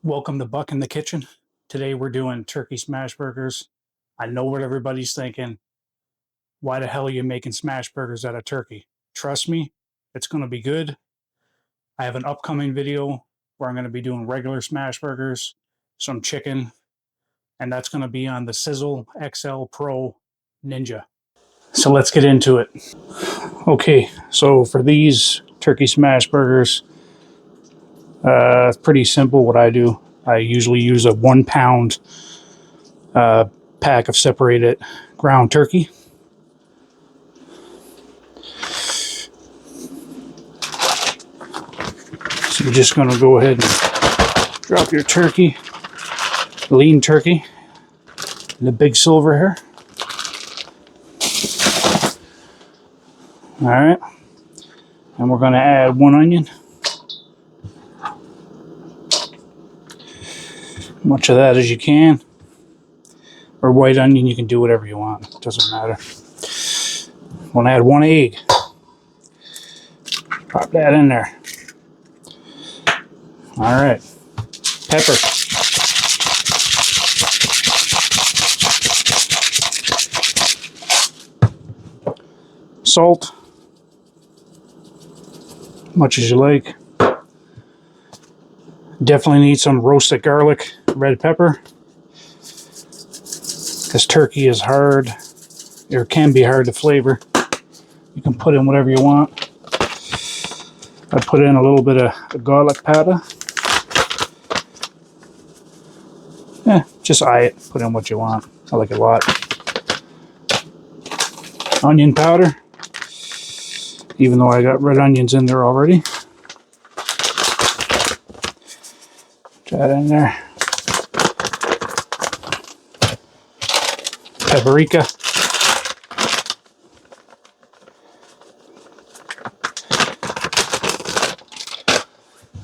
Welcome to Buck in the Kitchen. Today we're doing turkey smash burgers. I know what everybody's thinking. Why the hell are you making smash burgers out of turkey? Trust me, it's going to be good. I have an upcoming video where I'm going to be doing regular smash burgers, some chicken, and that's going to be on the Sizzle XL Pro Ninja. So let's get into it. Okay, so for these turkey smash burgers, it's pretty simple what I do. I usually use a 1 pound pack of separated ground turkey. So you're just going to go ahead and drop your turkey, lean turkey, in the big silver here. All right, and we're going to add 1 onion. Much of that as you can, or white onion. You can do whatever you want. It doesn't matter. I'm going to add 1 egg. Pop that in there. All right, pepper. Salt, much as you like. Definitely need some roasted garlic, red pepper, because turkey is hard, or can be hard to flavor. You can put in whatever you want. I put in a little bit of garlic powder. Just eye it. Put in what you want. I like it a lot. Onion powder, even though I got red onions in there already. Put that in there. Paprika.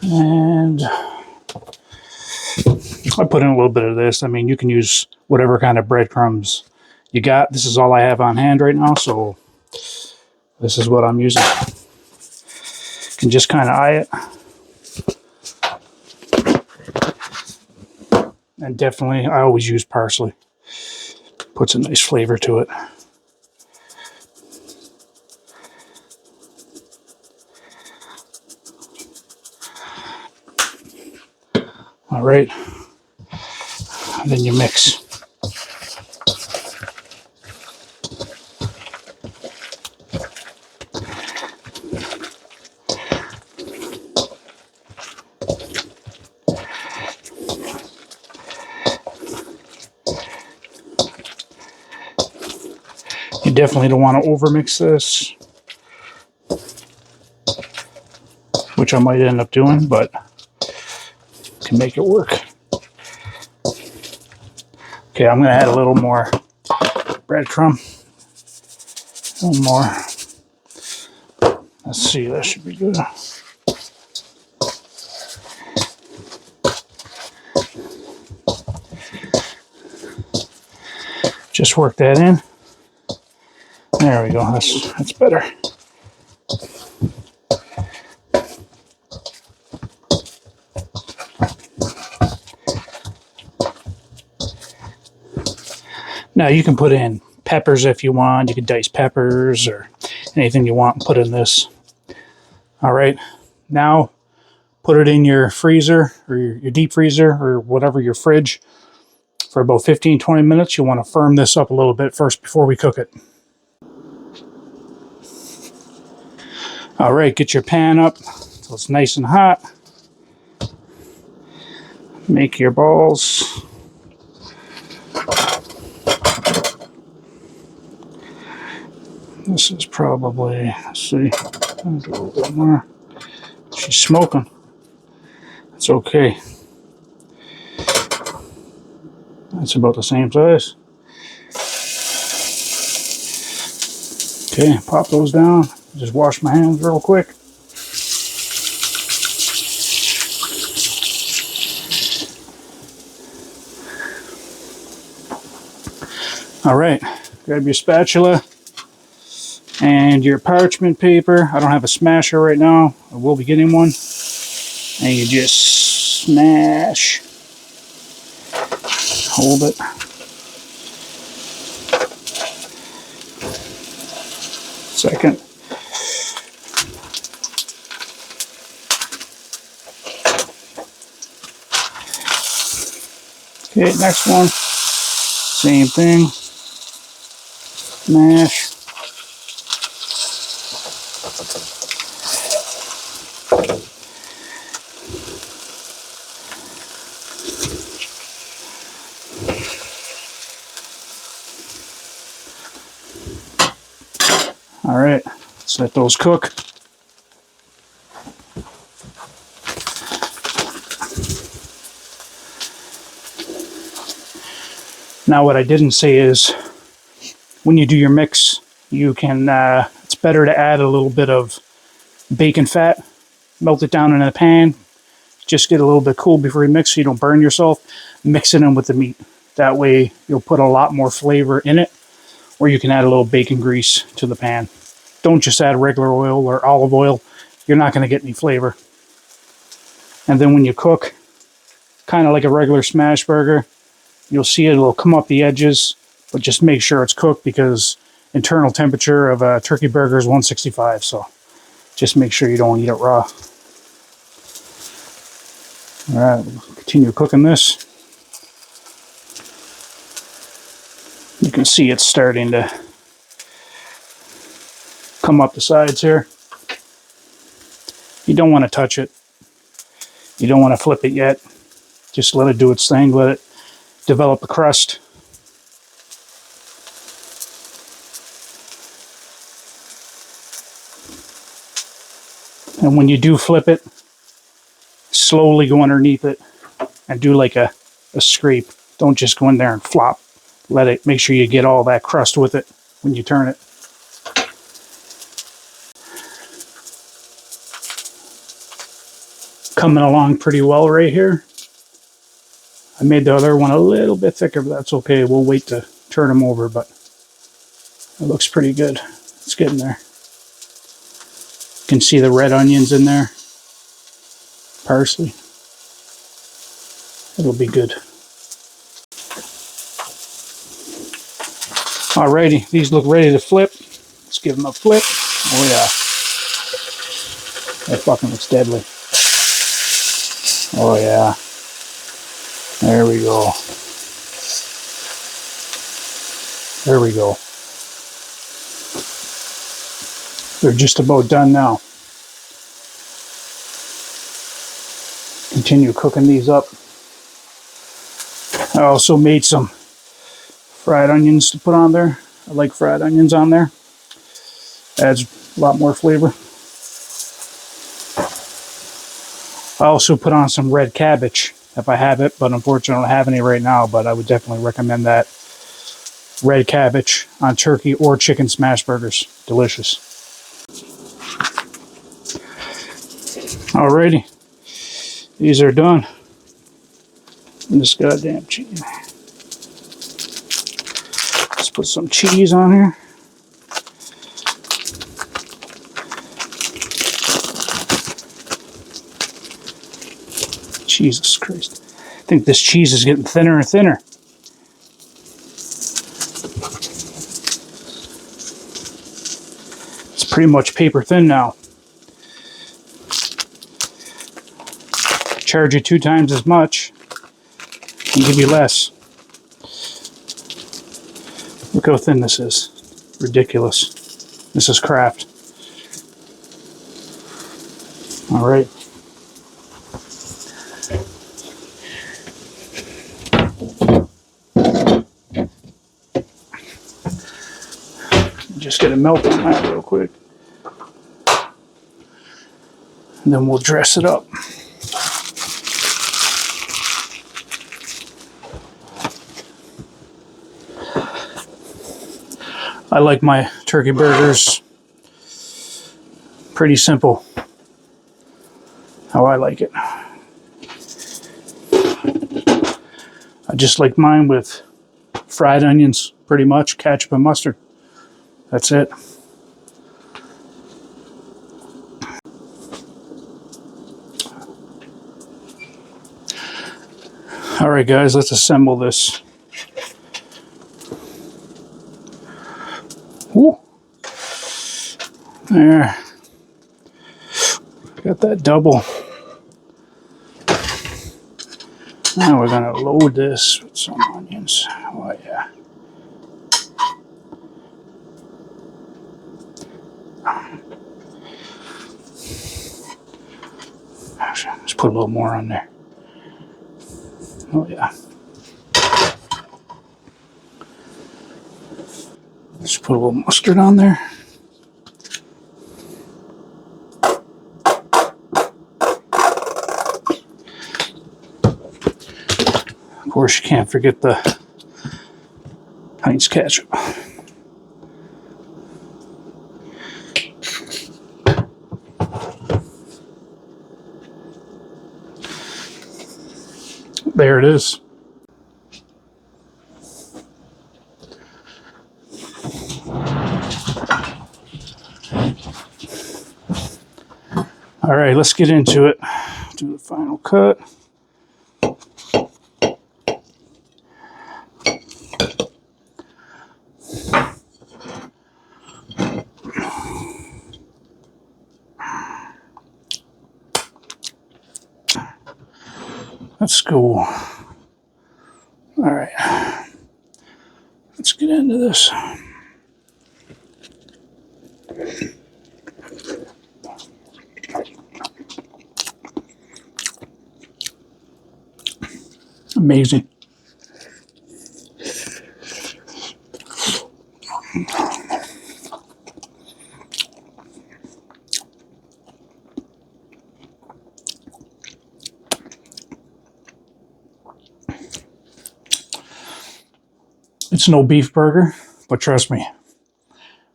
And I put in a little bit of this. I mean, you can use whatever kind of breadcrumbs you got. This is all I have on hand right now, so this is what I'm using. You can just kind of eye it. And definitely, I always use parsley. Puts a nice flavor to it. All right. And then you mix. You definitely don't want to overmix this, which I might end up doing, but can make it work. Okay, I'm going to add a little more breadcrumb. A little more. Let's see, that should be good. Just work that in. There we go. That's better. Now you can put in peppers if you want. You can dice peppers or anything you want and put in this. All right. Now put it in your freezer or your deep freezer or whatever, your fridge, for about 15-20 minutes. You want to firm this up a little bit first before we cook it. All right, get your pan up so it's nice and hot. Make your balls. This is probably, let's see, I'll do a little bit more. She's smoking. It's okay. That's about the same size. Okay, pop those down. Just wash my hands real quick. All right, grab your spatula and your parchment paper. I don't have a smasher right now. I will be getting one. And you just Smash. Hold it. Second. Okay, next one. Same thing. Smash. All right, let's let those cook. Now what I didn't say is when you do your mix, you can, it's better to add a little bit of bacon fat, melt it down in a pan, just get a little bit cool before you mix so you don't burn yourself, mix it in with the meat. That way you'll put a lot more flavor in it, or you can add a little bacon grease to the pan. Don't just add regular oil or olive oil. You're not going to get any flavor. And then when you cook, kind of like a regular smash burger, you'll see it'll come up the edges, but just make sure it's cooked because internal temperature of a turkey burger is 165. So just make sure you don't eat it raw. All right, we'll continue cooking this. You can see it's starting to come up the sides here. You don't want to touch it. You don't want to flip it yet. Just let it do its thing. Let it develop a crust. And when you do flip it, slowly go underneath it and do like a scrape. Don't just go in there and flop. Let it, make sure you get all that crust with it when you turn it. Coming along pretty well right here. I made the other one a little bit thicker, but that's okay. We'll wait to turn them over, but it looks pretty good. It's getting there. You can see the red onions in there. Parsley. It'll be good. Alrighty, these look ready to flip. Let's give them a flip. Oh yeah. That fucking looks deadly. Oh yeah. There we go. There we go. They're just about done now. Continue cooking these up. I also made some fried onions to put on there. I like fried onions on there. Adds a lot more flavor. I also put on some red cabbage if I have it, but unfortunately I don't have any right now, but I would definitely recommend that. Red cabbage on turkey or chicken smash burgers. Delicious. Alrighty. These are done. And this goddamn cheese. Let's put some cheese on here. Jesus Christ. I think this cheese is getting thinner and thinner. It's pretty much paper thin now. Charge you 2 times as much and give you less. Look how thin this is. Ridiculous. This is Kraft. All right. Just get a melt on that real quick. And then we'll dress it up. I like my turkey burgers pretty simple. How I like it. I just like mine with fried onions, pretty much, ketchup and mustard. That's it. All right, guys, let's assemble this. Woo. There. Got that double. Now we're gonna load this with some onions. Oh yeah. Let's put a little more on there. Oh yeah. Let's put a little mustard on there. Of course, you can't forget the Heinz ketchup. There it is. All right, let's get into it. Do the final cut. Let's go. All right, let's get into this. Amazing. It's no beef burger, but trust me,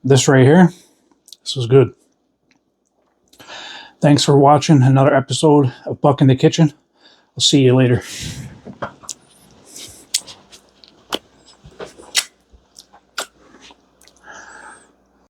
this right here, this is good. Thanks for watching another episode of Buck in the Kitchen. I'll see you later.